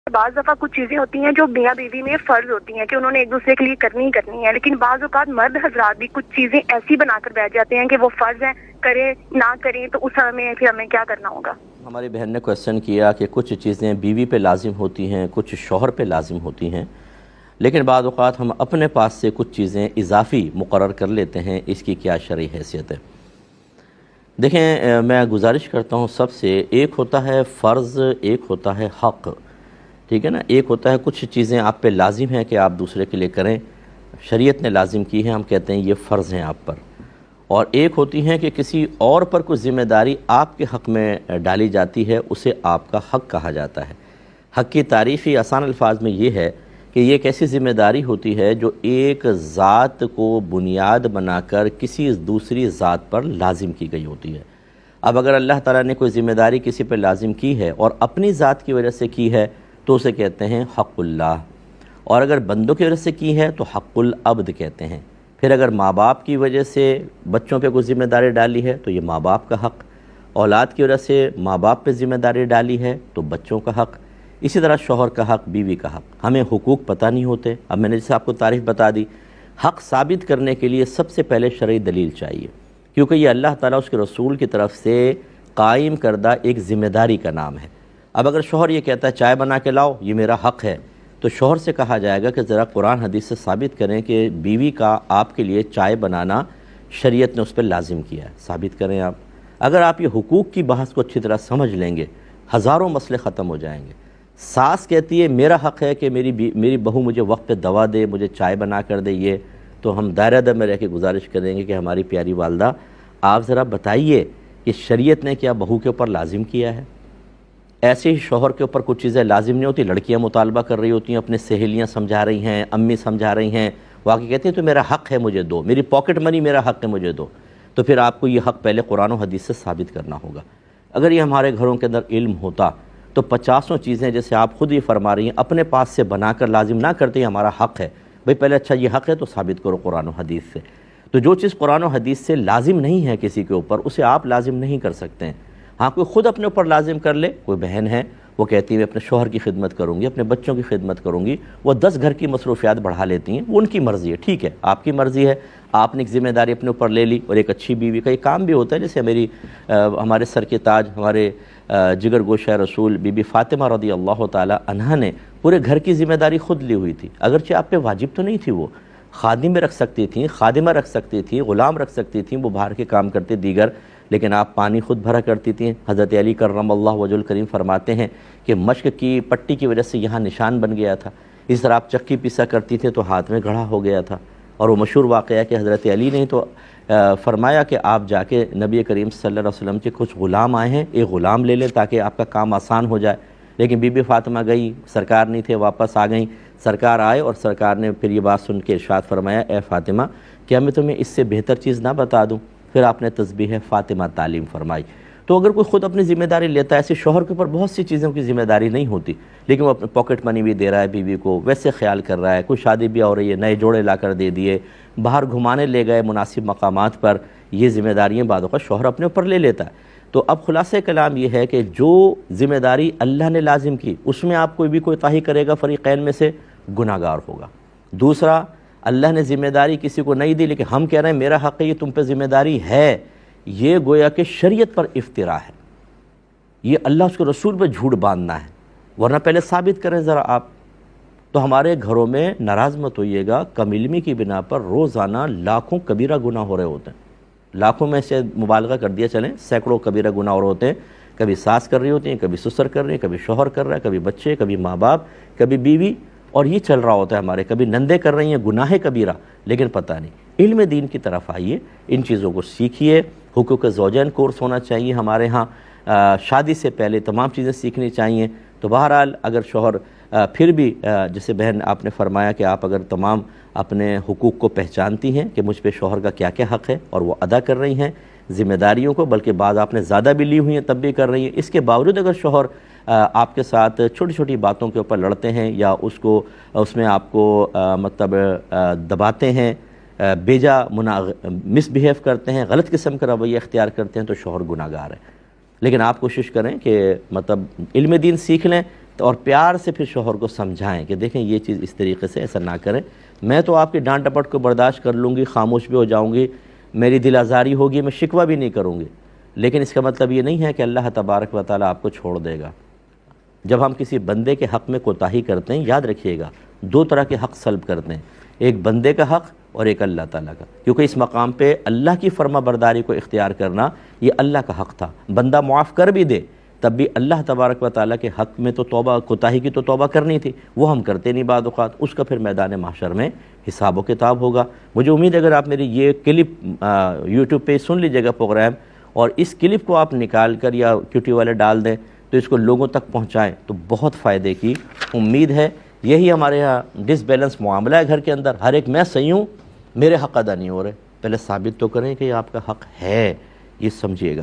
بعض دفعہ کچھ چیزیں ہوتی ہیں جو میاں بیوی میں فرض ہوتی ہیں کہ انہوں نے ایک دوسرے کے لیے کرنی ہی کرنی ہے، لیکن بعض اوقات مرد حضرات بھی کچھ چیزیں ایسی بنا کر بیٹھ جاتے ہیں کہ وہ فرض ہیں، کریں نہ کریں تو اس میں پھر ہمیں کیا کرنا ہوگا؟ ہماری بہن نے کویسچن کیا کہ کچھ چیزیں بیوی پہ لازم ہوتی ہیں، کچھ شوہر پہ لازم ہوتی ہیں، لیکن بعض اوقات ہم اپنے پاس سے کچھ چیزیں اضافی مقرر کر لیتے ہیں، اس کی کیا شرعی حیثیت ہے؟ دیکھیں، میں گزارش کرتا ہوں سب سے، ایک ہوتا ہے فرض، ایک ہوتا ہے حق، ٹھیک ہے نا؟ ایک ہوتا ہے کچھ چیزیں آپ پہ لازم ہیں کہ آپ دوسرے کے لیے کریں، شریعت نے لازم کی ہیں، ہم کہتے ہیں یہ فرض ہیں آپ پر، اور ایک ہوتی ہیں کہ کسی اور پر کوئی ذمہ داری آپ کے حق میں ڈالی جاتی ہے، اسے آپ کا حق کہا جاتا ہے۔ حق کی تعریف ہی آسان الفاظ میں یہ ہے کہ یہ ایک ایسی ذمہ داری ہوتی ہے جو ایک ذات کو بنیاد بنا کر کسی دوسری ذات پر لازم کی گئی ہوتی ہے۔ اب اگر اللہ تعالیٰ نے کوئی ذمہ داری کسی پہ لازم کی ہے اور اپنی ذات کی وجہ سے کی ہے تو اسے کہتے ہیں حق اللہ، اور اگر بندوں کی وجہ سے کی ہے تو حق العبد کہتے ہیں۔ پھر اگر ماں باپ کی وجہ سے بچوں پہ کوئی ذمہ داری ڈالی ہے تو یہ ماں باپ کا حق، اولاد کی وجہ سے ماں باپ پہ ذمہ داری ڈالی ہے تو بچوں کا حق، اسی طرح شوہر کا حق، بیوی کا حق۔ ہمیں حقوق پتہ نہیں ہوتے۔ اب میں نے جیسے آپ کو تعریف بتا دی، حق ثابت کرنے کے لیے سب سے پہلے شرعی دلیل چاہیے، کیونکہ یہ اللہ تعالیٰ اس کے رسول کی طرف سے قائم کردہ ایک ذمہ داری کا نام ہے۔ اب اگر شوہر یہ کہتا ہے چائے بنا کے لاؤ، یہ میرا حق ہے، تو شوہر سے کہا جائے گا کہ ذرا قرآن حدیث سے ثابت کریں کہ بیوی کا آپ کے لیے چائے بنانا شریعت نے اس پہ لازم کیا ہے، ثابت کریں آپ۔ اگر آپ یہ حقوق کی بحث کو اچھی طرح سمجھ لیں گے، ہزاروں مسئلے ختم ہو جائیں گے۔ ساس کہتی ہے میرا حق ہے کہ میری بہو مجھے وقت پہ دوا دے، مجھے چائے بنا کر دے، یہ تو ہم دائرہ ادب میں رہ کے گزارش کریں گے کہ ہماری پیاری والدہ آپ ذرا بتائیے کہ شریعت نے کیا بہو کے اوپر لازم کیا ہے؟ ایسے ہی شوہر کے اوپر کچھ چیزیں لازم نہیں ہوتی، لڑکیاں مطالبہ کر رہی ہوتی ہیں، اپنے سہیلیاں سمجھا رہی ہیں، امی سمجھا رہی ہیں، واقعی کہتی ہیں تو میرا حق ہے مجھے دو، میری پاکٹ منی میرا حق ہے مجھے دو، تو پھر آپ کو یہ حق پہلے قرآن و حدیث سے ثابت کرنا ہوگا۔ اگر یہ ہمارے گھروں کے اندر علم ہوتا تو 50 چیزیں جیسے آپ خود ہی فرما رہی ہیں اپنے پاس سے بنا کر لازم نہ کرتے ہیں ہمارا حق ہے، بھئی پہلے اچھا یہ حق ہے تو ثابت کرو قرآن و حدیث سے۔ تو جو چیز قرآن و حدیث سے لازم نہیں ہے کسی کے اوپر، اسے آپ لازم نہیں کر سکتے ہیں۔ ہاں کوئی خود اپنے اوپر لازم کر لے، کوئی بہن ہے وہ کہتی ہے میں اپنے شوہر کی خدمت کروں گی، اپنے بچوں کی خدمت کروں گی، وہ 10 گھر کی مصروفیات بڑھا لیتی ہیں، وہ ان کی مرضی ہے، ٹھیک ہے آپ کی مرضی ہے، آپ نے ایک ذمہ داری اپنے اوپر لے لی، اور ایک اچھی بیوی کا یہ کام بھی ہوتا ہے۔ جیسے ہمارے سر کے تاج، ہمارے جگر گوشہ رسول بی بی فاطمہ رضی اللہ تعالی عنہا نے پورے گھر کی ذمہ داری خود لی ہوئی تھی، اگرچہ آپ پہ واجب تو نہیں تھی، وہ خادم رکھ سکتی تھیں، خادمہ رکھ سکتی تھیں، غلام رکھ سکتی تھیں، وہ باہر کے کام کرتے دیگر، لیکن آپ پانی خود بھرا کرتی تھیں۔ حضرت علی کرم اللہ وجہ الکریم فرماتے ہیں کہ مشق کی پٹی کی وجہ سے یہاں نشان بن گیا تھا، اس طرح آپ چکی پیسا کرتی تھیں تو ہاتھ میں گڑھا ہو گیا تھا، اور وہ مشہور واقعہ ہے کہ حضرت علی نے تو فرمایا کہ آپ جا کے نبی کریم صلی اللہ علیہ وسلم کے کچھ غلام آئے ہیں، ایک غلام لے لیں تاکہ آپ کا کام آسان ہو جائے، لیکن بی بی فاطمہ گئی، سرکار نہیں تھے، واپس آ گئیں، سرکار آئے اور سرکار نے پھر یہ بات سن کے ارشاد فرمایا اے فاطمہ کیا میں تمہیں اس سے بہتر چیز نہ بتا دوں؟ پھر آپ نے تسبیح فاطمہ تعلیم فرمائی۔ تو اگر کوئی خود اپنی ذمہ داری لیتا ہے، ایسے شوہر کے اوپر بہت سی چیزوں کی ذمہ داری نہیں ہوتی، لیکن وہ اپنے پاکٹ منی بھی دے رہا ہے بیوی کو، ویسے خیال کر رہا ہے، کوئی شادی بھی ہو رہی ہے، نئے جوڑے لا کر دے دیے، باہر گھمانے لے گئے مناسب مقامات پر، یہ ذمہ داریاں بعض اوقات شوہر اپنے اوپر لے لیتا ہے۔ تو اب خلاصہ کلام یہ ہے کہ جو ذمہ داری اللہ نے لازم کی اس میں آپ کوئی کوتاہی کرے گا فریقین میں سے گناہ گار ہوگا۔ دوسرا، اللہ نے ذمہ داری کسی کو نہیں دی لیکن ہم کہہ رہے ہیں میرا حق ہے، یہ تم پہ ذمہ داری ہے، یہ گویا کہ شریعت پر افتراء ہے، یہ اللہ اس کے رسول پہ جھوٹ باندھنا ہے، ورنہ پہلے ثابت کریں ذرا آپ۔ تو ہمارے گھروں میں ناراض مت ہوئیے گا، کم علمی کی بنا پر روزانہ لاکھوں کبیرہ گناہ ہو رہے ہوتے ہیں، لاکھوں میں سے مبالغہ کر دیا چلیں، سینکڑوں کبیرہ گناہ اور ہوتے ہیں، کبھی ساس کر رہی ہوتی ہیں، کبھی سسر کر رہے ہیں، کبھی شوہر کر رہا ہے، کبھی بچے، کبھی ماں باپ، کبھی بیوی، اور یہ چل رہا ہوتا ہے ہمارے، کبھی نندے کر رہی ہیں گناہ کبیرہ، لیکن پتہ نہیں۔ علم دین کی طرف آئیے، ان چیزوں کو سیکھیے، حقوق زوجین کورس ہونا چاہیے ہمارے ہاں، شادی سے پہلے تمام چیزیں سیکھنی چاہیے۔ تو بہرحال اگر شوہر پھر بھی جیسے بہن آپ نے فرمایا کہ آپ اگر تمام اپنے حقوق کو پہچانتی ہیں کہ مجھ پہ شوہر کا کیا کیا حق ہے اور وہ ادا کر رہی ہیں ذمہ داریوں کو، بلکہ بعض آپ نے زیادہ بھی لی ہوئی ہیں تب بھی کر رہی ہیں، اس کے باوجود اگر شوہر آپ کے ساتھ چھوٹی چھوٹی باتوں کے اوپر لڑتے ہیں یا اس میں آپ کو مطلب دباتے ہیں، بیجا مس بیہیو کرتے ہیں، غلط قسم کا رویہ اختیار کرتے ہیں، تو شوہر گناہ گار ہے۔ لیکن آپ کوشش کریں کہ مطلب علم دین سیکھ لیں، اور پیار سے پھر شوہر کو سمجھائیں کہ دیکھیں یہ چیز اس طریقے سے ایسا نہ کریں، میں تو آپ کی ڈانٹ ڈپٹ کو برداشت کر لوں گی، خاموش بھی ہو جاؤں گی، میری دل آزاری ہوگی، میں شکوہ بھی نہیں کروں گی، لیکن اس کا مطلب یہ نہیں ہے کہ اللہ تبارک و تعالیٰ آپ کو چھوڑ دے گا۔ جب ہم کسی بندے کے حق میں کوتاہی کرتے ہیں، یاد رکھیے گا دو طرح کے حق سلب کرتے ہیں، ایک بندے کا حق اور ایک اللہ تعالیٰ کا، کیونکہ اس مقام پہ اللہ کی فرما برداری کو اختیار کرنا یہ اللہ کا حق تھا۔ بندہ معاف کر بھی دے تب بھی اللہ تبارک و تعالیٰ کے حق میں تو توبہ، کوتاہی کی تو توبہ کرنی تھی، وہ ہم کرتے نہیں بعض اوقات، اس کا پھر میدان محشر میں حساب و کتاب ہوگا۔ مجھے امید ہے اگر آپ میری یہ کلپ یوٹیوب پہ سن لیجیے گا پروگرام، اور اس کلپ کو آپ نکال کر یا کیوٹی والے ڈال دیں تو اس کو لوگوں تک پہنچائیں تو بہت فائدے کی امید ہے۔ یہی ہمارے یہاں ڈس بیلنس معاملہ ہے گھر کے اندر، ہر ایک میں صحیح ہوں، میرے حق ادا نہیں ہو رہے، پہلے ثابت تو کریں کہ یہ آپ کا حق ہے، یہ سمجھیے گا۔